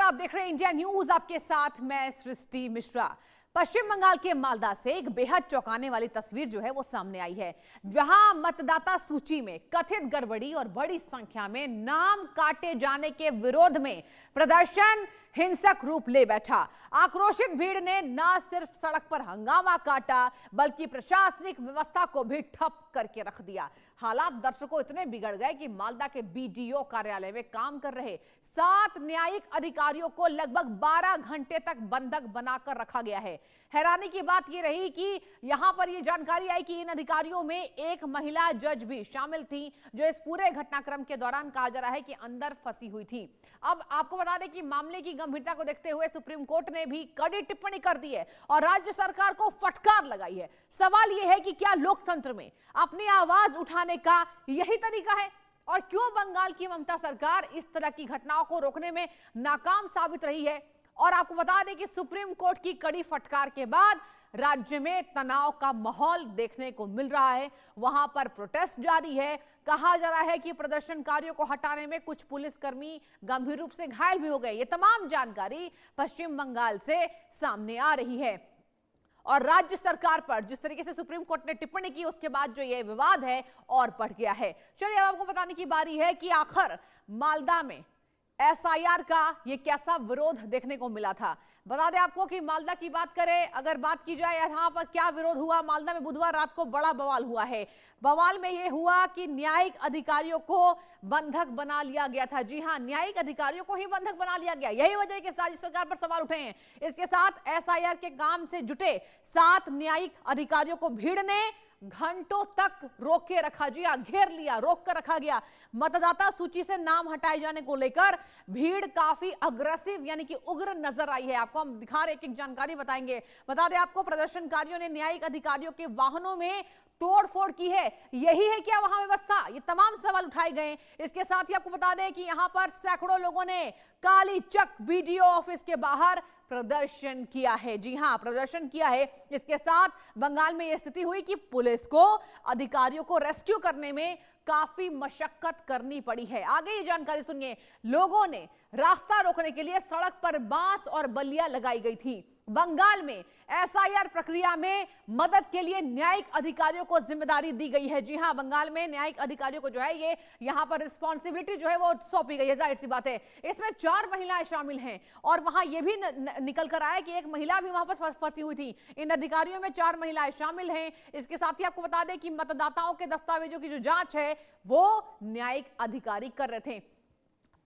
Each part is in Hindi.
आप देख रहे हैं इंडिया न्यूज, आपके साथ मैं सृष्टि मिश्रा। पश्चिम बंगाल के मालदा से एक बेहद चौंकाने वाली तस्वीर जो है वो सामने आई है, जहां मतदाता सूची में कथित गड़बड़ी और बड़ी संख्या में नाम काटे जाने के विरोध में प्रदर्शन हिंसक रूप ले बैठा। आक्रोशित भीड़ ने न सिर्फ सड़क पर हंगामा काटा बल्कि प्रशासनिक व्यवस्था को भी ठप करके रख दिया। हालात दर्शकों इतने बिगड़ गए कि मालदा के बीडीओ कार्यालय में काम कर रहे 7 न्यायिक अधिकारियों को लगभग 12 घंटे तक बंधक बनाकर रखा गया है। हैरानी की बात यह रही कि यहां पर यह जानकारी आई कि इन अधिकारियों में एक महिला जज भी शामिल थी, जो इस पूरे घटनाक्रम के दौरान कहा जा रहा है कि अंदर फंसी हुई थी। अब आपको बता दें कि मामले की गंभीरता को देखते हुए सुप्रीम कोर्ट ने भी कड़ी टिप्पणी कर दी है और राज्य सरकार को फटकार लगाई है। सवाल यह है कि क्या लोकतंत्र में अपनी आवाज उठाने का यही तरीका है, और क्यों बंगाल की ममता सरकार इस तरह की घटनाओं को रोकने में नाकाम साबित रही है। और आपको बता दें कि सुप्रीम कोर्ट की कड़ी फटकार के बाद राज्य में तनाव का माहौल देखने को मिल रहा है। वहां पर प्रोटेस्ट जारी है। कहा जा रहा है कि प्रदर्शनकारियों को हटाने में कुछ पुलिसकर्मी गंभीर रूप से घायल भी हो गए। ये तमाम जानकारी पश्चिम बंगाल से सामने आ रही है और राज्य सरकार पर जिस तरीके से सुप्रीम कोर्ट ने टिप्पणी की उसके बाद जो ये विवाद है और बढ़ गया है। चलिए अब आपको बताने की बारी है कि आखिर मालदा में एसआईआर का ये कैसा विरोध देखने को मिला था। बता दें आपको कि मालदा की बात करें, अगर बात की जाए यहां पर क्या विरोध हुआ। मालदा में बुधवार रात को बड़ा बवाल हुआ है। बवाल में यह हुआ कि न्यायिक अधिकारियों को बंधक बना लिया गया था। जी हां, न्यायिक अधिकारियों को ही बंधक बना लिया गया। यही वजह है कि राज्य सरकार पर सवाल उठे हैं। इसके साथ एसआईआर के काम से जुटे 7 न्यायिक अधिकारियों को भीड़ ने घंटों तक रोक के रखा। जी हां, घेर लिया, रोक कर रखा गया। मतदाता सूची से नाम हटाए जाने को लेकर भीड़ काफी अग्रेसिव यानी कि उग्र नजर आई है। आपको हम दिखा रहे एक जानकारी बताएंगे। बता दें आपको, प्रदर्शनकारियों ने न्यायिक अधिकारियों के वाहनों में तोड़फोड़ की है। यही है क्या वहां व्यवस्था? ये तमाम सवाल उठाए गए। इसके साथ ही आपको बता दें कि यहां पर सैकड़ों लोगों ने काली चक बीडीओ ऑफिस के बाहर प्रदर्शन किया है। जी हां, प्रदर्शन किया है। इसके साथ बंगाल में यह स्थिति हुई कि पुलिस को अधिकारियों को रेस्क्यू करने में काफी मशक्कत करनी पड़ी है। आगे ये जानकारी सुनिए। लोगों ने रास्ता रोकने के लिए सड़क पर बांस और बल्लियां लगाई गई थी। बंगाल में एसआईआर प्रक्रिया में मदद के लिए न्यायिक अधिकारियों को जिम्मेदारी दी गई है। जी हां, बंगाल में न्यायिक अधिकारियों को जो है ये यहां पर रिस्पॉन्सिबिलिटी जो है वो सौंपी गई है। जाहिर सी बात है, इसमें 4 महिलाएं शामिल हैं और वहां ये भी निकल कर आया कि एक महिला भी वहां पर फंसी हुई थी। इन अधिकारियों में 4 महिलाएं शामिल हैं। इसके साथ ही आपको बता दें कि मतदाताओं के दस्तावेजों की जो जांच है वो न्यायिक अधिकारी कर रहे थे।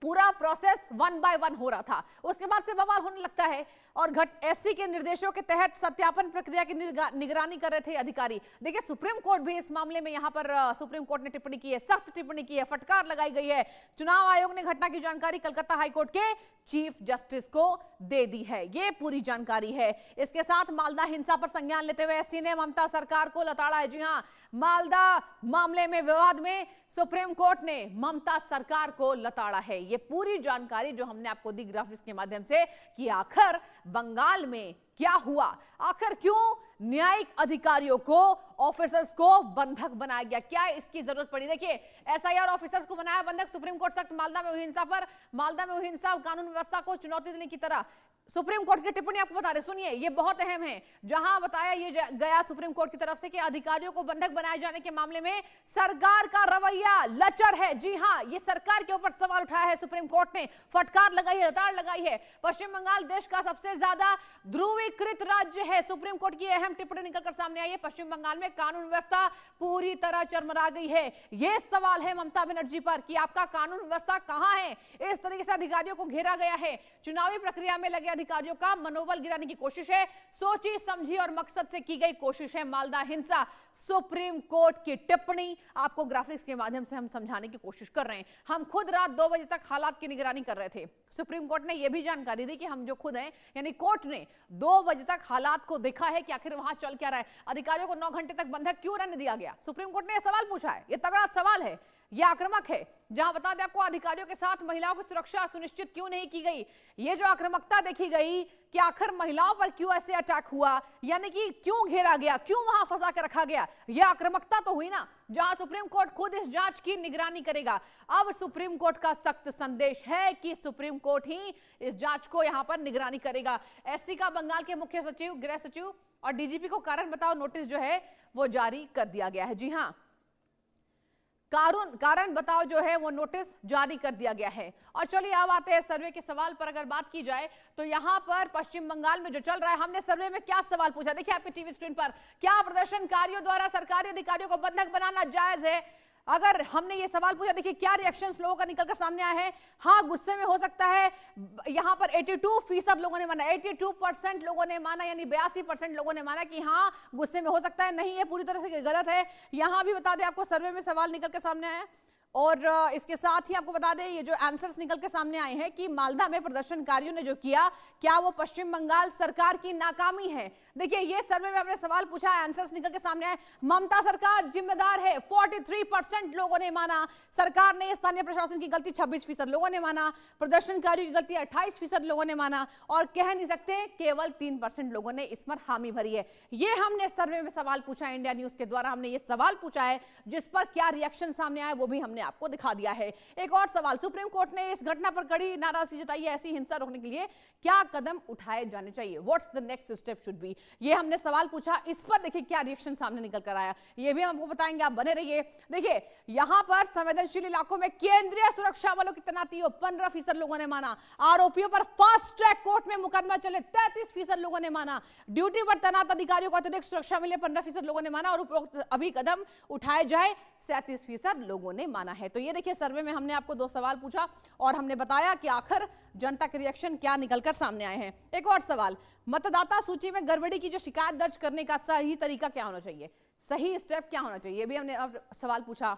पूरा प्रोसेस 1 बाय 1 हो रहा था। उसके बाद से बवाल होने लगता है और एससी के निर्देशों के तहत सत्यापन प्रक्रिया की निगरानी कर रहे थे अधिकारी। देखिए, सुप्रीम कोर्ट भी इस मामले में यहां पर सुप्रीम कोर्ट ने टिप्पणी की है, सख्त टिप्पणी की है, फटकार लगाई गई है। चुनाव आयोग ने घटना की जानकारी कलकत्ता हाईकोर्ट के चीफ जस्टिस को दे दी है। ये पूरी जानकारी है। इसके साथ मालदा हिंसा पर संज्ञान लेते हुए एससी ने ममता सरकार को लताड़ा है। जी हां, मालदा मामले में विवाद में सुप्रीम कोर्ट ने ममता सरकार को लताड़ा है। ये पूरी जानकारी जो हमने आपको दी ग्राफिक्स के माध्यम से कि आखिर बंगाल में क्या हुआ, आखिर क्यों न्यायिक अधिकारियों को, ऑफिसर्स को बंधक बनाया गया, क्या इसकी जरूरत पड़ी। देखिए, एसआईआर ऑफिसर्स को बनाया बंधक। सुप्रीम कोर्ट सख्त। मालदा में हुई हिंसा कानून व्यवस्था को चुनौती देने की तरह सुप्रीम कोर्ट की टिप्पणी आपको बता रहे, सुनिए, ये बहुत अहम है। जहां बताया ये गया सुप्रीम कोर्ट की तरफ से कि अधिकारियों को बंधक बनाए जाने के मामले में सरकार का रवैया लचर है। जी हां, ये सरकार के ऊपर सवाल उठाया है सुप्रीम कोर्ट ने, फटकार लगाई है, लताड़ लगाई है। पश्चिम बंगाल देश का सबसे ज्यादा ध्रुवीकृत राज्य है। सुप्रीम कोर्ट की अहम टिप्पणी निकलकर सामने आई है। पश्चिम बंगाल में कानून व्यवस्था पूरी तरह चरमरा गई है। यह सवाल है ममता बनर्जी पर कि आपका कानून व्यवस्था कहां है। इस तरीके से अधिकारियों को घेरा गया है। चुनावी प्रक्रिया में लगे अधिकारियों का मनोबल गिराने की कोशिश है। सोची समझी और मकसद से की गई कोशिश है। मालदा हिंसा, सुप्रीम कोर्ट की टिप्पणी आपको ग्राफिक्स के माध्यम से हम समझाने की कोशिश कर रहे हैं। हम खुद रात 2 बजे तक हालात की निगरानी कर रहे थे। सुप्रीम कोर्ट ने यह भी जानकारी दी कि हम जो खुद हैं, यानी कोर्ट ने 2 बजे तक हालात को देखा है कि आखिर वहां चल क्या रहा है। अधिकारियों को 9 घंटे तक बंधक क्यों रहने दिया गया। सुप्रीम कोर्ट ने यह सवाल पूछा है। यह तगड़ा सवाल है। यह आक्रामक है। जहां बता दें आपको, अधिकारियों के साथ महिलाओं की सुरक्षा सुनिश्चित क्यों नहीं की गई। ये जो आक्रामकता देखी गई कि आखिर महिलाओं पर क्यों ऐसे अटैक हुआ, यानी कि क्यों घेरा गया, क्यों वहां फंसा के रखा गया, यह आक्रामकता तो हुई ना। जहां सुप्रीम कोर्ट खुद इस जांच की निगरानी करेगा। अब सुप्रीम कोर्ट का सख्त संदेश है कि सुप्रीम कोर्ट ही इस जांच को यहां पर निगरानी करेगा। एससी का बंगाल के मुख्य सचिव, गृह सचिव और डीजीपी को कारण बताओ नोटिस जो है वो जारी कर दिया गया है। जी हां, कारण बताओ जो है वो नोटिस जारी कर दिया गया है। और चलिए अब आते हैं सर्वे के सवाल पर। अगर बात की जाए तो यहां पर पश्चिम बंगाल में जो चल रहा है, हमने सर्वे में क्या सवाल पूछा, देखिए आपके टीवी स्क्रीन पर, क्या प्रदर्शनकारियों द्वारा सरकारी अधिकारियों को बंधक बनाना जायज है। अगर हमने ये सवाल पूछा, देखिए क्या रिएक्शंस लोगों का निकल कर सामने आया है। हाँ, गुस्से में हो सकता है। यहां पर 82% लोगों ने माना, 82% लोगों ने माना, यानी 82% लोगों ने माना कि हाँ गुस्से में हो सकता है। नहीं, ये पूरी तरह से गलत है। यहां भी बता दें आपको, सर्वे में सवाल निकल कर सामने आया है। और इसके साथ ही आपको बता दें, ये जो आंसर्स निकल के सामने आए हैं कि मालदा में प्रदर्शनकारियों ने जो किया, क्या वो पश्चिम बंगाल सरकार की नाकामी है। देखिए ये सर्वे में हमने सवाल पूछा, आंसर्स निकल के सामने आए। ममता सरकार जिम्मेदार है, 43% लोगों ने माना। सरकार ने स्थानीय प्रशासन की गलती 26% लोगों ने माना। प्रदर्शनकारियों की गलती 28% लोगों ने माना। और कह नहीं सकते, केवल 3% लोगों ने इस पर हामी भरी है। ये हमने सर्वे में सवाल पूछा, इंडिया न्यूज के द्वारा हमने ये सवाल पूछा है, जिस पर क्या रिएक्शन सामने आए वो भी हमने आपको दिखा दिया है। एक और सवाल, सुप्रीम कोर्ट ने इस घटना पर कड़ी नाराजगी जताई है, ऐसी हिंसा रोकने के लिए क्या कदम उठाए जाने चाहिए, what's the next step should be, ये हमने सवाल पूछा। इस पर देखिए क्या रिएक्शन सामने निकल कर आया, ये भी हम आपको बताएंगे, आप बने रहिए। देखिए यहां पर संवेदनशील इलाकों में केंद्रीय सुरक्षा बलों की तैनाती हो, 15% लोगों ने माना। आरोपियों पर फास्ट ट्रैक कोर्ट में मुकदमा चले, 33% लोगों ने माना। ड्यूटी पर तैनात अधिकारियों को अतिरिक्त सुरक्षा मिले, 15% लोगों ने माना। और उपरोक्त अभी कदम उठाए जाए, 37% लोगों ने माना है। तो ये देखिए सर्वे में हमने आपको 2 सवाल पूछा और हमने बताया कि आखिर जनता के रिएक्शन क्या निकलकर सामने आए हैं। एक और सवाल, मतदाता सूची में गड़बड़ी की जो शिकायत दर्ज करने का सही तरीका क्या होना चाहिए, सही स्टेप क्या होना चाहिए, ये भी हमने अब सवाल पूछा।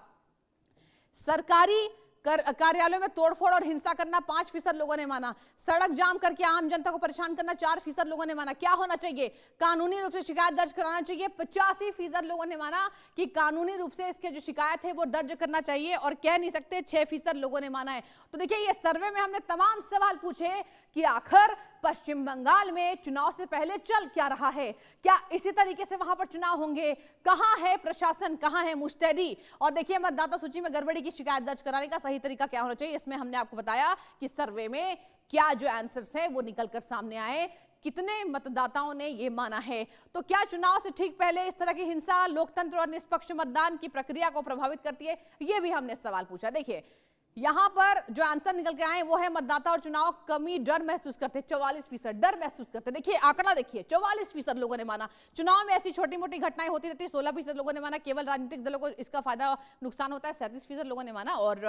सरकारी कार्यालयों में तोड़फोड़ और हिंसा करना 5% लोगों ने माना। सड़क जाम करके आम जनता को परेशान करना 4% लोगों ने माना। क्या होना चाहिए, कानूनी रूप से शिकायत दर्ज कराना चाहिए, 85% लोगों ने माना कि कानूनी रूप से इसके जो शिकायत है वो दर्ज करना चाहिए। और कह नहीं सकते, 6% लोगों ने माना है। तो देखिए ये सर्वे में हमने तमाम सवाल पूछे कि आखिर पश्चिम बंगाल में चुनाव से पहले चल क्या रहा है, क्या इसी तरीके से वहां पर चुनाव होंगे, कहां है प्रशासन, कहां है मुस्तैदी। और देखिए मतदाता सूची में गड़बड़ी की शिकायत दर्ज कराने का सही तरीका क्या होना चाहिए, इसमें हमने आपको बताया कि सर्वे में क्या जो आंसर्स है वो निकलकर सामने आए, कितने मतदाताओं ने ये माना है। तो क्या चुनाव से ठीक पहले इस तरह की हिंसा लोकतंत्र और निष्पक्ष मतदान की प्रक्रिया को प्रभावित करती है, ये भी हमने सवाल पूछा। देखिए यहां पर जो आंसर निकल के आए वो है, मतदाता और चुनाव कमी डर महसूस करते, 44% डर महसूस करते। देखिए आंकड़ा देखिए, 44% लोगों ने माना। चुनाव में ऐसी छोटी मोटी घटनाएं होती रहती है, 16% लोगों ने माना। केवल राजनीतिक दलों को इसका फायदा नुकसान होता है, 37% लोगों ने माना। और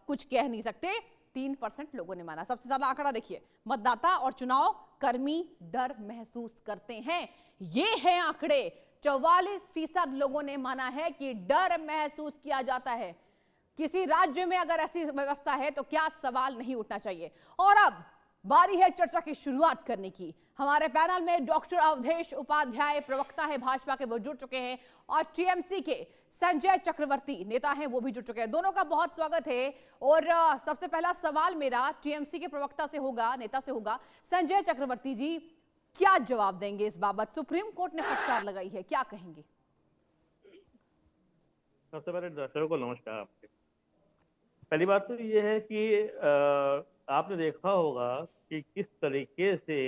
कुछ कह नहीं सकते, 3% लोगों ने माना। सबसे ज्यादा आंकड़ा देखिए, मतदाता और चुनाव कर्मी डर महसूस करते हैं, ये है आंकड़े। 44% लोगों ने माना है कि डर महसूस किया जाता है। किसी राज्य में अगर ऐसी व्यवस्था है तो क्या सवाल नहीं उठना चाहिए। और अब बारी है चर्चा की शुरुआत करने की। हमारे पैनल में डॉक्टर अवधेश उपाध्याय प्रवक्ता है भाजपा के, वो जुड़ चुके हैं। और टीएमसी के संजय चक्रवर्ती नेता हैं, वो भी जुड़ चुके हैं। दोनों का बहुत स्वागत है। और सबसे पहला सवाल मेरा टीएमसी के प्रवक्ता से होगा, नेता से होगा। संजय चक्रवर्ती जी, क्या जवाब देंगे इस बाबत, सुप्रीम कोर्ट ने फटकार लगाई है, क्या कहेंगे? सबसे पहले दर्शकों को नमस्कार। आपके पहली बात तो ये है कि आपने देखा होगा कि किस तरीके से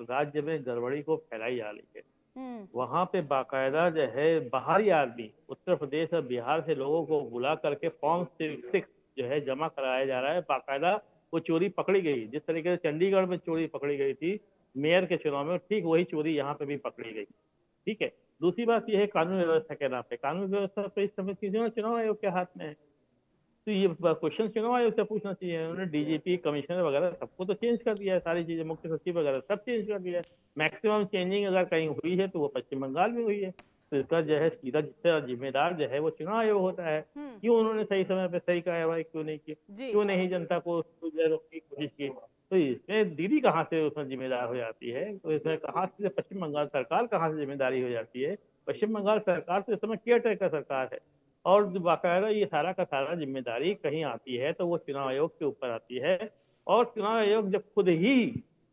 राज्य में गड़बड़ी को फैलाई जा रही है। वहां पे बाकायदा जो है बाहरी आदमी, उत्तर प्रदेश और बिहार से लोगों को बुला करके फॉर्म 6 जो है जमा कराया जा रहा है। बाकायदा वो चोरी पकड़ी गई, जिस तरीके से चंडीगढ़ में चोरी पकड़ी गई थी मेयर के चुनाव में, ठीक वही चोरी यहाँ पे भी पकड़ी गई। ठीक है, दूसरी बात यह है कानून व्यवस्था के नाम पे। कानून व्यवस्था तो इस समय चुनाव आयोग के हाथ में है, तो ये क्वेश्चन चुनाव आयोग से पूछना चाहिए। उन्होंने डीजीपी, कमिश्नर वगैरह सबको तो चेंज कर दिया है, सारी चीजें, मुख्य सचिव वगैरह सब चेंज कर दिया है। मैक्सिमम चेंजिंग अगर कहीं हुई है तो वो पश्चिम बंगाल में हुई है। तो इसका जो है सीधा जिम्मेदार जो है वो चुनाव आयोग होता है। क्यों उन्होंने सही समय पे सही कार्रवाई क्यों नहीं की, क्यों नहीं जनता को रोकने की कोशिश की। तो इसमें दीदी कहाँ से उसमें जिम्मेदार हो जाती है, तो इसमें कहाँ से पश्चिम बंगाल सरकार कहाँ से जिम्मेदारी हो जाती है। पश्चिम बंगाल सरकार तो इस समय केयर टेकर सरकार है और बाकायदा ये सारा का सारा जिम्मेदारी कहीं आती है तो वो चुनाव आयोग के ऊपर आती है। और चुनाव आयोग जब खुद ही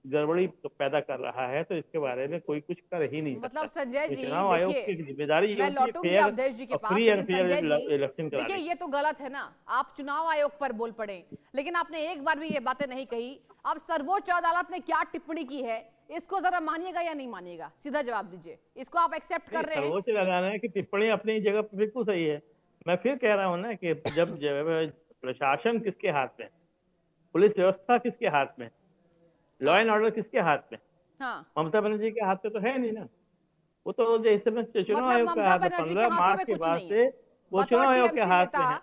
गड़बड़ी पैदा कर रहा है तो इसके बारे में कोई कुछ कर ही नहीं मतलब सकता। संजय ये जी चुनाव आयोग देखिए, की जिम्मेदारी ये मैं होती है लौटूंगी फेयर अवधेश जी के और पास, फ्री एंड लेकिन फेयर संजय जी इलेक्शन देखिए कराने। ये तो गलत है ना, आप चुनाव आयोग पर बोल पड़े, लेकिन आपने एक बार भी ये बातें नहीं कही। अब सर्वोच्च अदालत ने क्या टिप्पणी की है, इसको जरा मानिएगा या नहीं मानिएगा, सीधा जवाब दीजिए। इसको आप एक्सेप्ट कर रहे हैं? सर्वोच्च न्यायालय की टिप्पणी अपनी जगह पर बिल्कुल सही है। मैं फिर कह रहा हूँ ना कि जब प्रशासन किसके हाथ में, पुलिस व्यवस्था किसके हाथ में, लॉ हाँ एंड ऑर्डर किसके हाथ में, हाँ, ममता बनर्जी के हाथ में तो है नहीं ना। वो तो जैसे में चुनाव मतलब आयोग के ममता हाथ में, बनर्जी के 15 हाथों मार्च में के कुछ बाद नहीं से है। वो बतौर चुनाव आयोग के टीएमसी हाथ में नेता, है।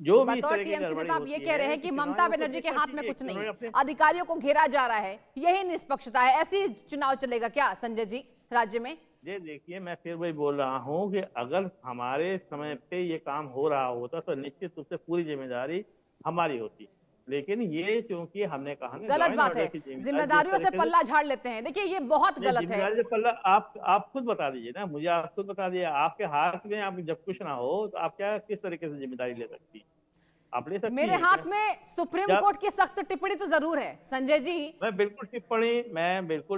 जो भी इस बतौर तरह की टीएमसी गड़बड़ी नेता आप ये होती कह रहे है हैं कि चुनाव ममता आयोग को बनर्जी के देखना हाथ में चाहिए कुछ कि नहीं उन्होंने है, अपने अधिकारियों को घेरा जा रहा है, यही निष्पक्षता है। ऐसी चुनाव चलेगा क्या संजय जी राज्य में? ये देखिए, मैं फिर वही बोल रहा हूँ कि अगर हमारे समय पे ये काम हो रहा होता तो निश्चित रूप से पूरी जिम्मेदारी हमारी होती। लेकिन ये क्योंकि हमने कहा ना लॉ गलत एंड बात ऑर्डर है, की जिम्मेदारी जिस जिम्मेदारियों से तरीके से, पल्ला झाड़ लेते हैं। देखिए ये बहुत ये गलत है। जिम्मेदारी से पल्ला आप खुद बता दीजिए ना मुझे, आप खुद बता दीजिए, आपके हाथ में आप जब कुछ ना हो तो आप क्या किस तरीके से जिम्मेदारी ले सकती, आप ले सकती मेरे हैं क्या? हाथ में सुप्रीम जब कोर्ट की सख्त टिप्पणी तो जरूर है संजय जी। मैं बिल्कुल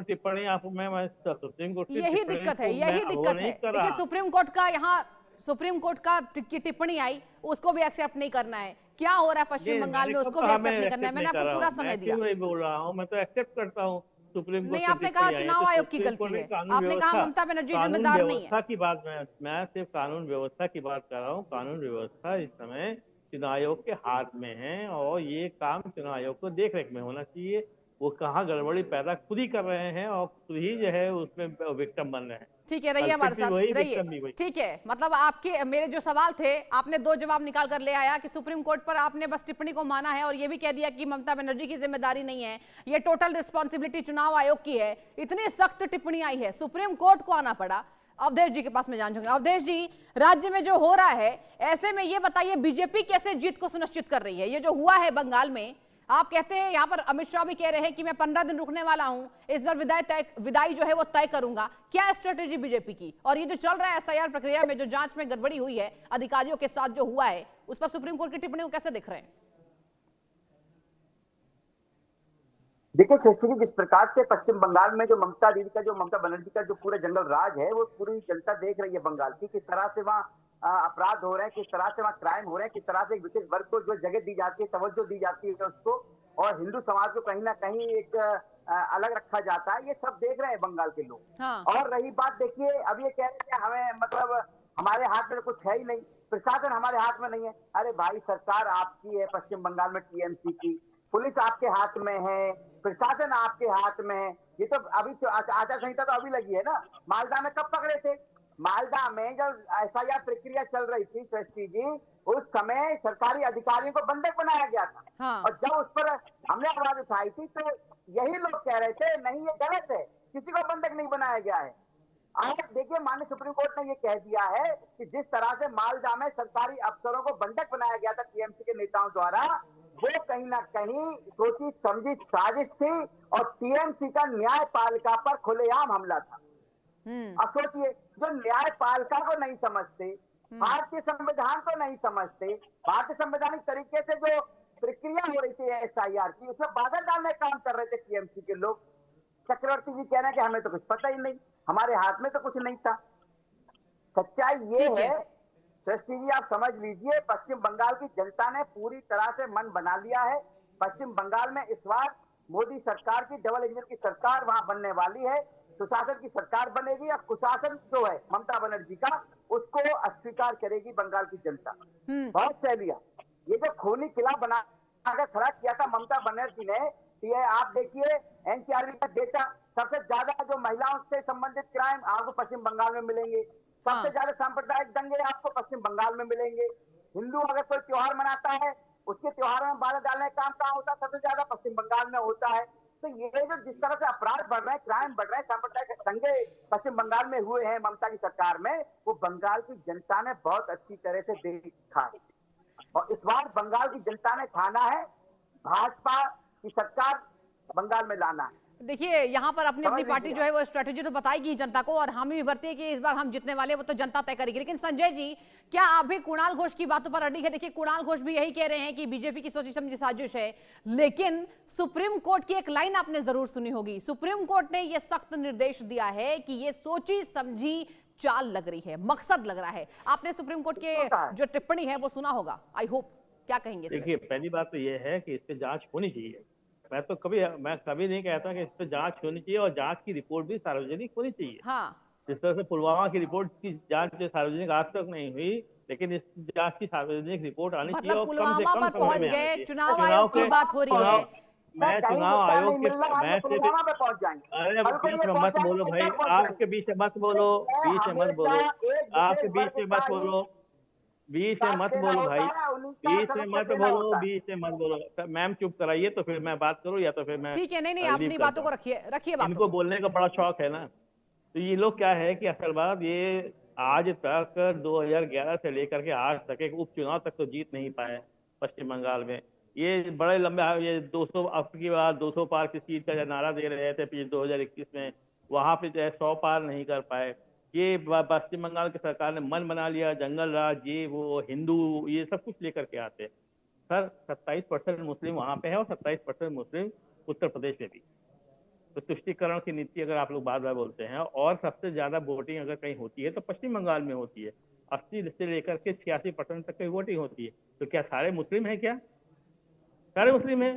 टिप्पणी आपको, मैं सुप्रीम कोर्ट की यही टिप्पणी दिक्कत है, को मैं यही वो दिक्कत नहीं है। कर देखिए रहा। सुप्रीम कोर्ट का यहाँ, सुप्रीम कोर्ट का की टिप्पणी आई, उसको भी एक्सेप्ट नहीं करना है। क्या हो रहा है पश्चिम ये बंगाल मैंने में, कब उसको भी कहा मैं एक्सेप्ट नहीं करना है। एक्सेप्ट मैंने नहीं कर आपको रहा पूरा हूँ, मैं समय फिर दिया। वही बोल रहा हूँ, मैं तो एक्सेप्ट करता हूँ सुप्रीम कोर्ट नहीं, से आपने कहा टिप्पणी आई है चुनाव तो आयोग की सुप्रीम गलती कोर्ट ने है, कानून आपने कहा व्यवस्था, ममता बनर्जी कानून जिम्मेदार नहीं है। व्यवस्था की बात, मैं सिर्फ कानून व्यवस्था की बात कर रहा हूँ। कानून व्यवस्था इस समय चुनाव आयोग के हाथ में है और ये काम चुनाव आयोग को देख रेख में होना चाहिए। वो कहाँ गड़बड़ी पैदा खुद ही कर रहे हैं और खुद ही जो है उसमें विक्टिम बन रहे हैं। ठीक है, रहिए हमारे कल्प्रिट भी साथ, वही, रहिए। विक्टिम भी वही। ठीक है, मतलब आपके मेरे जो सवाल थे आपने दो जवाब निकाल कर ले आया कि सुप्रीम कोर्ट पर आपने बस टिप्पणी को माना है और ये भी कह दिया कि ममता बनर्जी की जिम्मेदारी नहीं है, ये टोटल रिस्पॉन्सिबिलिटी चुनाव आयोग की है। इतनी सख्त टिप्पणी आई है, सुप्रीम कोर्ट को आना पड़ा। अवधेश जी के पास में जान चुके। अवधेश जी, राज्य में जो हो रहा है, ऐसे में ये बताइए बीजेपी कैसे जीत को सुनिश्चित कर रही है? ये जो हुआ है बंगाल में, आप कहते हैं यहाँ पर अमित शाह भी कह रहे हैं कि मैं 15 दिन रुकने वाला हूं, इस बार विदाई जो है वो तय करूंगा। क्या स्ट्रेटेजी बीजेपी की? और ये जो चल रहा है एसआईआर प्रक्रिया में जो जांच में गड़बड़ी हुई है अधिकारियों के साथ जो हुआ है, उस पर सुप्रीम कोर्ट की टिप्पणी को कैसे देख रहे हैं? देखिए सृष्टि जी, जिस प्रकार से पश्चिम बंगाल में जो ममता दीदी का, जो ममता बनर्जी का जो पूरा जंगल राज है, वो पूरी जनता देख रही है बंगाल की, किस तरह से वहाँ अपराध हो रहे हैं, किस तरह से वहाँ क्राइम हो रहे हैं, किस तरह से एक विशेष वर्ग को जो जगह दी जाती है, तवज्जो दी जाती है उसको, और हिंदू समाज को कहीं ना कहीं एक अलग रखा जाता है। ये सब देख रहे हैं बंगाल के लोग। हाँ। और रही बात, देखिए अब ये कह रहे हैं हमें, मतलब हमारे हाथ में कुछ है ही नहीं, प्रशासन हमारे हाथ में नहीं है। अरे भाई, सरकार आपकी है पश्चिम बंगाल में, टीएमसी की, पुलिस आपके हाथ में है, प्रशासन आपके हाथ में है। ये तो अभी आचार संहिता तो अभी लगी है ना। मालदा में कब पकड़े थे? मालदा में जब एसआईआर प्रक्रिया चल रही थी सृष्टि जी, उस समय सरकारी अधिकारियों को बंधक बनाया गया था। हाँ। और जब उस पर हमने आवाज उठाई थी तो यही लोग कह रहे थे नहीं ये गलत है, किसी को बंधक नहीं बनाया गया है। आज देखिए माननीय सुप्रीम कोर्ट ने ये कह दिया है कि जिस तरह से मालदा में सरकारी अफसरों को बंधक बनाया गया था टीएमसी के नेताओं द्वारा, वो कहीं ना कहीं सोची समझी साजिश थी और टीएमसी का न्यायपालिका पर खुलेआम हमला था। अब सोचिए, जो न्यायपालिका को नहीं समझते, भारतीय संविधान को नहीं समझते, भारतीय संवैधानिक तरीके से जो प्रक्रिया हो रही थी एसआईआर की, उसमें बाधा डालने का काम कर रहे थे टीएमसी के लोग। चक्रवर्ती जी कह रहे हैं कि हमें तो कुछ पता ही नहीं, हमारे हाथ में तो कुछ नहीं था। सच्चाई ये है सृष्टि जी, आप समझ लीजिए, पश्चिम बंगाल की जनता ने पूरी तरह से मन बना लिया है। पश्चिम बंगाल में इस बार मोदी सरकार की, डबल इंजन की सरकार वहां बनने वाली है। सुशासन की सरकार बनेगी और कुशासन जो है ममता बनर्जी का, उसको अस्वीकार करेगी बंगाल की जनता। बहुत सह लिया। ये जो खूनी किला बना कर खड़ा किया था ममता बनर्जी ने, ये आप देखिए एनसीआरबी का डेटा, सबसे ज्यादा जो महिलाओं से संबंधित क्राइम आपको पश्चिम बंगाल में मिलेंगे, सबसे ज्यादा सांप्रदायिक दंगे आपको पश्चिम बंगाल में मिलेंगे। हिंदू अगर कोई त्योहार मनाता है, उसके त्योहारों में बाधा डालने का काम कहाँ होता है? सबसे ज्यादा पश्चिम बंगाल में होता है। तो ये जो जिस तरह से अपराध बढ़ रहे हैं, क्राइम बढ़ रहे हैं, सांप्रदायिक दंगे पश्चिम बंगाल में हुए हैं ममता की सरकार में, वो बंगाल की जनता ने बहुत अच्छी तरह से देखा है। और इस बार बंगाल की जनता ने ठाना है भाजपा की सरकार बंगाल में लाना है। देखिए यहाँ पर अपनी अपनी समझ पार्टी लीजिए जो है वो स्ट्रेटेजी तो बताएगी जनता को, और हम भी भरते हैं कि इस बार हम जीतने वाले वो तो जनता तय करेगी। लेकिन संजय जी, क्या आप भी कुणाल घोष की बातों पर अड़ी है? देखिए कुणाल घोष भी यही कह रहे हैं कि बीजेपी की सोची समझी साजिश है, लेकिन सुप्रीम कोर्ट की एक लाइन आपने जरूर सुनी होगी। सुप्रीम कोर्ट ने यह सख्त निर्देश दिया है कि ये सोची समझी चाल लग रही है, मकसद लग रहा है। आपने सुप्रीम कोर्ट के जो टिप्पणी है वो सुना होगा, आई होप। क्या कहेंगे इस पे? देखिए, पहली बात तो ये है कि इस पे जांच होनी चाहिए। मैं कभी नहीं कहता कि इस पे जांच होनी चाहिए, और जांच की रिपोर्ट भी सार्वजनिक होनी चाहिए। हाँ, जिस तरह से पुलवामा की रिपोर्ट की जांच जो सार्वजनिक आज तक नहीं हुई, लेकिन इस जांच की सार्वजनिक रिपोर्ट आनी चाहिए, मतलब और कम से पुलवामा कम पर समय पहुंच में आनी गए, चाहिए। चुनाव आयोग की बात हो रही है। मैं कहीं चुनाव विस्तार आयोग नहीं के मिल रहा है, मैं तो सिर्फ पुलवामा पे पहुंच जाएंगे। अरे बिल्कुल बीच ये में पहुंच मत बोलो जाएंगे, भाई, कब पहुंच जाएंगे? आपके बीच में मत बोलो, बीच में मत बोलो, हमेशा एक आपके विशेष बीच वर्ग में मत का ही बोलो, बीच में साथ मत देना बोलो होता भाई, है, उन्हीं का बीच में सदस्य मत देना बोलो, होता है। बीच में मत बोलो। मैम चुप कराइए, तो फिर मैं बात करूँ, या तो फिर मैं ठीक है, नहीं नहीं, लीव अपनी करता बातों को हूँ। रखिए, रखिए बातों इनको को। बोलने का बड़ा शौक है ना। तो ये लोग क्या है कि असल बात ये, आज तक 2011 से लेकर के आज तक एक उपचुनाव तक तो जीत नहीं पाए पश्चिम बंगाल में। ये बड़े लंबे, ये 200 अब की बार 200 पार की सीट का जो नारा दे रहे थे पिछले 2021 में, वहां पे जो है 100 पार नहीं कर पाए। ये पश्चिम बंगाल की सरकार ने मन बना लिया, जंगल राज, ये वो हिंदू, ये सब कुछ लेकर के आते हैं। सर 27% मुस्लिम वहां पे है, और 27% मुस्लिम उत्तर प्रदेश में भी। तो तुष्टीकरण की नीति अगर आप लोग बार बार बोलते हैं, और सबसे ज्यादा वोटिंग अगर कहीं होती है तो पश्चिम बंगाल में होती है। 80 से लेकर के 86% तक की वोटिंग होती है। तो क्या सारे मुस्लिम हैं? क्या सारे मुस्लिम हैं?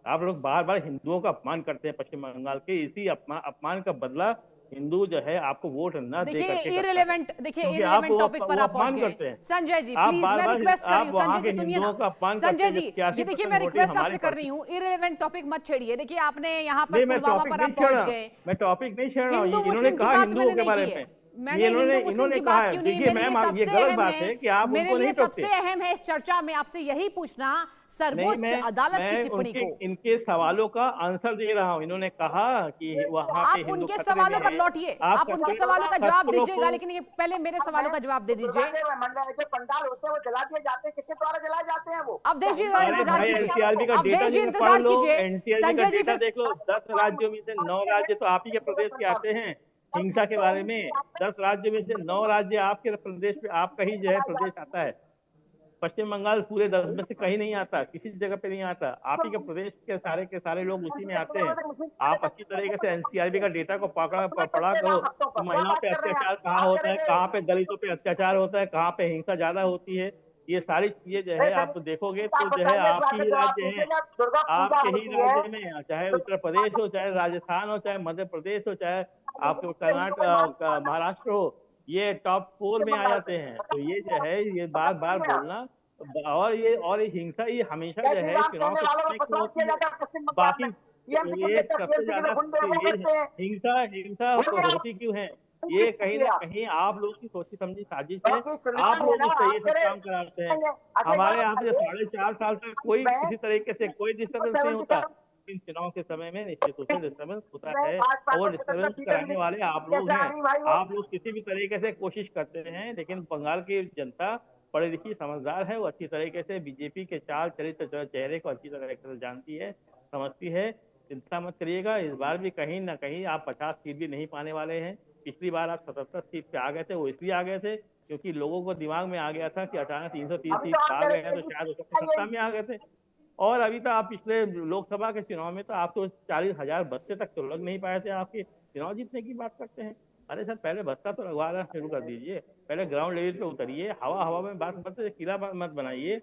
आप लोग बार बार हिंदुओं का अपमान करते हैं पश्चिम बंगाल के, इसी अपमान का बदला हिंदू जो है आपको वोट न दे देखिए करके करता है, इररिलेवेंट, देखिए क्योंकि आप इररिलेवेंट टॉपिक पर वो आप पहुंच अपमान गए। करते हैं। संजय जी आप प्लीज, बार मैं बार रिक्वेस्ट कर रही आप हूँ, वहां संजय के जी सुनिए हिंदुओं ना। का अपमान करते संजय हैं, जी, जब ये देखिए 86% मैं वोटिंग रिक्वेस्ट हमारी आपसे कर पड़ती रही है। हूँ, इररिलेवेंट टॉपिक मत छेड़िए। देखिए आपने यहाँ पर नहीं, मैं पुलवामा टॉपिक पर नहीं आप छेड़ पहुंच रहा, गए। मैं टॉपिक नहीं छेड़ रहा हूँ। हिंदू इन्होंने मुस्लिम की कहा बात हिंदुओं मैंने के नहीं बारे की में, है। मैंने हिंदू मुस्लिम इन्होंने की कहा बात है। क्यों नहीं? देखिए मेरे लिए मैम, ये सबसे गलत अहम बात है कि आप मेरे उनको लिए नहीं टोकते। सबसे अहम है इस चर्चा में आपसे यही पूछना, नहीं, सर्वोच्च अदालत की मैं टिप्पणी उनके को। इनके सवालों का आंसर दे रहा हूँ। इन्होंने कहा कि वहां पे आप हिंदू उनके खतरे में सवालों पर है। लौटिए, आप आप उनके सवालों का जवाब खतरों दीजिएगा, को, लेकिन ये पहले मेरे सवालों का जवाब दे दीजिए। दुर्गादेव मंडल जो पंडाल होते हैं वो जला दिए जाते हैं, किसके द्वारा जलाए जाते हैं वो? अवधेश जी क्या जरा हिंदू इंतजार भाई कीजिए, एनसीआरबी का डेटा अवधेश जी नहीं पढ़ इंतजार लो, कीजिए। एनसीआरबी का संजय जी डेटा फिर देख लो। 10 राज्यों में से 9 राज्य तो आप ही के प्रदेश के आते हैं हिंसा के बारे में। 10 राज्यों में से 9 राज्य आपके प्रदेश में, आपका ही जो है प्रदेश आता है। पश्चिम बंगाल पूरे 10 में से कहीं नहीं आता, किसी जगह पे नहीं आता। आप ही के प्रदेश के सारे लोग उसी में आते हैं। आप अच्छी तरीके से एनसीआरबी का डेटा को पढ़ा करो कि महिलाओं पे अत्याचार कहाँ होता है, कहाँ पे दलितों पे अत्याचार होता है, कहाँ पे हिंसा ज्यादा होती है। ये सारी चीजें जो है आप देखोगे तो जो है आपकी ही राज्य है, दुर्गा पूजा आपके ही होती है राज्य में, चाहे उत्तर प्रदेश हो, चाहे राजस्थान हो, चाहे मध्य प्रदेश हो, चाहे आपके कर्नाटक महाराष्ट्र हो, ये टॉप 4 में आ जाते हैं। तो ये जो है, ये बार बार बोलना, और ये हिंसा ये हमेशा जो जय श्री है राम चुनाव कहने के वालों समय को क्यों पसंद किया होती है। जाता है पश्चिम बंगाल बाकी में। टीएमसी को ये कहते हैं, सबसे टीएमसी के ज्यादा लोग गुंडे वो ये करते हैं। हिंसा होती क्यों है? ये कहीं ना कहीं आप लोग की सोची समझी साजिश है। क्योंकि चुनाव आप है लोग ना, इससे ये आप सब करें। काम कराते हैं। अच्छा, एक हमारे बात यहाँ पे बताइए, 4.5 साल तक कोई मैं किसी तरीके से कोई डिस्टर्बेंस नहीं होता, 77 लेकिन चुनाव के समय में निश्चित रूप से डिस्टर्बेंस होता में है, भाजपा और वो को डिस्टर्बेंस 77 सीटें कराने मिली। वाले आप लोग कैसे आ हैं। गई भाई वो? आप लोग किसी भी तरीके से कोशिश करते हैं, लेकिन बंगाल की जनता पढ़ी लिखी समझदार है, वो अच्छी तरीके से बीजेपी के चाल चरित्र चेहरे को अच्छी तरीके से जानती है, समझती है। चिंता मत करिएगा, इस बार भी कहीं ना कहीं आप 50 सीट भी नहीं पाने वाले हैं। पिछली बार आप 77 सीट पे आ गए थे, वो इसलिए आ गए थे क्योंकि लोगों को दिमाग में आ गया था कि अचानक 330 अभी सीट तो आप आ कह गए रहे हैं तो थे शायद उसको सत्ता में आ गए थे। और अभी तो आप पिछले लोकसभा के चुनाव में तो आप तो 40,000 बस्ते तक तो लग नहीं पाए थे, आपके चुनाव जीतने की बात करते हैं। अरे सर, पहले बस्ता तो लगवाना शुरू कर दीजिए, पहले ग्राउंड लेवल पे उतरिए, हवा हवा में बात मत, किला मत बनाइए,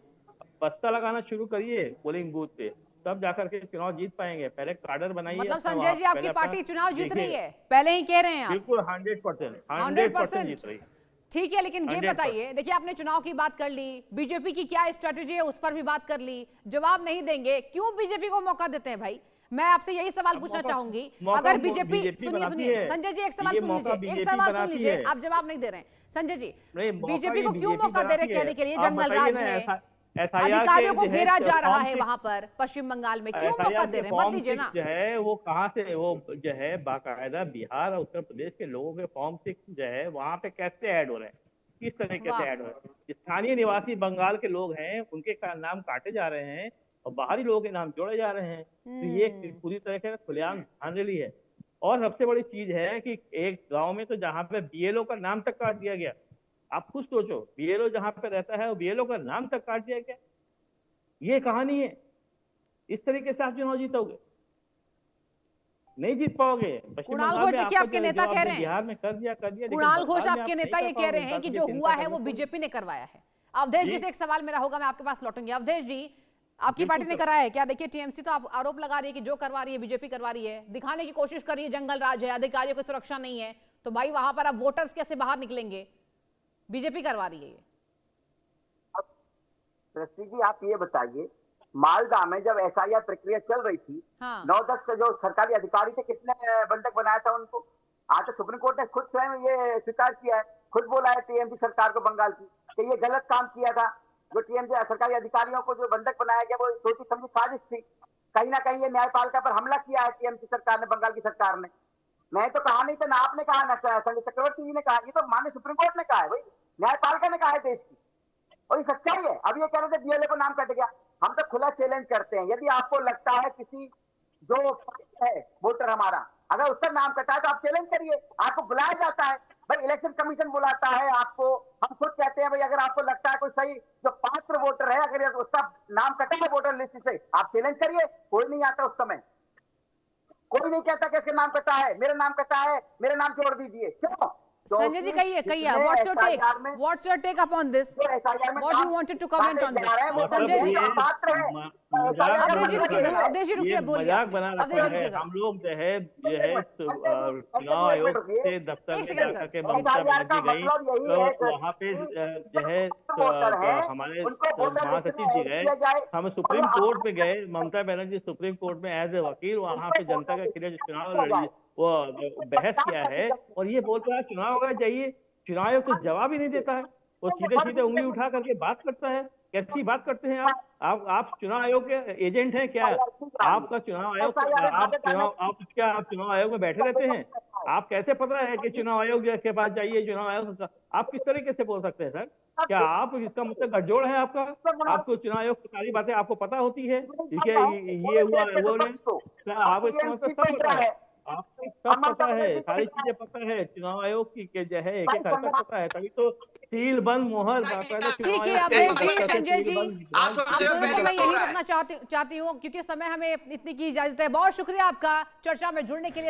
बस्ता लगाना शुरू करिए पोलिंग बूथ पे, तब जाकर के चुनाव जीत पाएंगे। पहले कार्डर बनाइए मतलब अपना, संजय जी आपकी पहले अपना पार्टी चुनाव जीत रही देखिए। है, पहले ही कह रहे हैं आप। बिल्कुल 100% 100% जीत रही है। ठीक है, लेकिन ये 100% बताइए, देखिए आपने चुनाव की बात कर ली, बीजेपी की क्या स्ट्रेटेजी है उस पर भी बात कर ली, जवाब नहीं देंगे, क्यों बीजेपी को मौका देते हैं भाई? मैं आपसे यही सवाल पूछना चाहूंगी। अगर बीजेपी, सुनिए संजय जी, एक सवाल सुन लीजिए, एक सवाल सुन लीजिए, आप जवाब नहीं दे रहे हैं। संजय जी, बीजेपी को क्यों मौका दे रहे कहने के लिए? जंगल राज है, अधिकारियों को घेरा जा रहा है वहां पर पश्चिम बंगाल में, क्यों मौका दे रहे हैं? मत दीजिए ना। जो है वो कहाँ से, वो जो है बाकायदा बिहार और उत्तर प्रदेश के लोगों के फॉर्म 6 जो है वहां पे कैसे ऐड हो रहे हैं, किस तरीके से ऐड हो रहे हैं? स्थानीय निवासी बंगाल के लोग हैं, उनके नाम काटे जा रहे हैं, और बाहरी लोगों के नाम जोड़े जा रहे हैं। तो ये पूरी तरह से खुलेआम धांधली है। और सबसे बड़ी चीज है कि एक गांव में तो जहां पे बीएलओ का नाम तक काट दिया गया। आप खुद सोचो, बीएलओ जहां पे रहता है वो बीएलओ का नाम तक काट दिया गया। ये कहानी है। इस तरीके से आप चुनाव जीतोगे, नहीं जीत पाओगे। पश्चिम कुणाल बंगाल घोष में देखिए आपका आपके जो नेता जवाब कह रहे बिहार हैं, में कर दिया लेकिन कुणाल घोष बंगाल में आपके आप नेता नहीं ये कर कह रहे पाओगे। हैं कि बस जो ये हुआ चिंता है वो करने बीजेपी ने करवाया है। अवधेश जी से एक सवाल मेरा होगा, मैं आपके पास लौटूंगी। अवधेश जी, आपकी पार्टी ने कराया है क्या? देखिए टीएमसी तो आप आरोप लगा रही है कि जो करवा रही है बीजेपी करवा रही है, दिखाने की कोशिश कर रही है जंगल राज है, अधिकारियों की सुरक्षा नहीं है, तो भाई वहां पर अब वोटर्स कैसे बाहर निकलेंगे? बीजेपी करवा रही है ये। दृष्टि जी, आप ये बताइए, मालदा में जब एसआईआर प्रक्रिया चल रही थी, हाँ। 9-10 से जो सरकारी अधिकारी थे, किसने बंधक बनाया था उनको? आज तो सुप्रीम कोर्ट ने खुद स्वयं ये स्वीकार किया है, खुद बोला है टीएमसी सरकार को बंगाल की कि ये गलत काम किया था। जो टीएमसी सरकारी अधिकारियों को जो बंधक बनाया गया वो सोची समझी साजिश थी। कहीं ना कहीं ये न्यायपालिका पर हमला किया है टीएमसी सरकार ने, बंगाल की सरकार ने। मैं तो कहा नहीं था, ना आपने कहा, ना संजय चक्रवर्ती जी ने कहा, ये तो माननीय सुप्रीम कोर्ट ने कहा है भाई, न्यायपालिका ने कहा है देश की, और ये सच्चाई है। अब ये कह रहे थे बीएलए को नाम कट गया। हम तो खुला चैलेंज करते हैं, यदि आपको लगता है किसी जो है वोटर हमारा, अगर उसका नाम कटा है तो आप चैलेंज करिए। आपको बुलाया जाता है भाई, इलेक्शन कमीशन बुलाता है आपको। हम खुद कहते हैं भाई, अगर आपको लगता है कोई सही जो पात्र वोटर है, अगर उसका नाम कटा है वोटर लिस्ट से, आप चैलेंज करिए। कोई नहीं आता उस समय, कोई नहीं कहता कि इसके नाम कटा है, मेरा नाम कटा है, मेरे नाम जोड़ दीजिए। क्यों? संजय जी कहिए, what's your take upon this, what you wanted to comment on this? Sanjay ji, Awadhesh ji रुकिए, बोलिए। मजाक बना रखा है। हम लोग जो है चुनाव आयोग के दफ्तर में जाकर के ममता बनर्जी गई, तो वहाँ पे जो है हमारे महासचिव जी गए, हम सुप्रीम कोर्ट में गए, ममता बनर्जी सुप्रीम कोर्ट में एज ए वकील वहाँ पे जनता के लिए चुनाव लड़ी, वो बहस किया है, और ये बोलता है चुनाव होगा जाइए। चुनाव आयोग तो जवाब ही नहीं देता है, वो सीधे सीधे उंगली उठा करके बात करता है। कैसी बात करते हैं आप चुनाव आयोग के एजेंट हैं क्या? आपका चुनाव आयोग, आप चुनाव आयोग में बैठे रहते हैं? आप कैसे पता है कि चुनाव आयोग के पास जाइए? चुनाव आयोग आप किस तरीके से बोल सकते हैं सर? क्या आप इसका मतलब गठजोड़ है आपका? आपको चुनाव आयोग की सारी बातें आपको पता होती है? ये हुआ वो नहीं, आपको इसका मतलब सब पता है, आपको सब पता है, सारी चीजें पता है चुनाव आयोग की जो है, एक एक करके पता है, तभी तो सील बंद मोहर। ठीक है अवधेश जी, संजय जी, आप दोनों को मैं यही रखना चाहती हूँ क्योंकि समय हमें इतनी की इजाजत है। बहुत शुक्रिया आपका चर्चा में जुड़ने के लिए।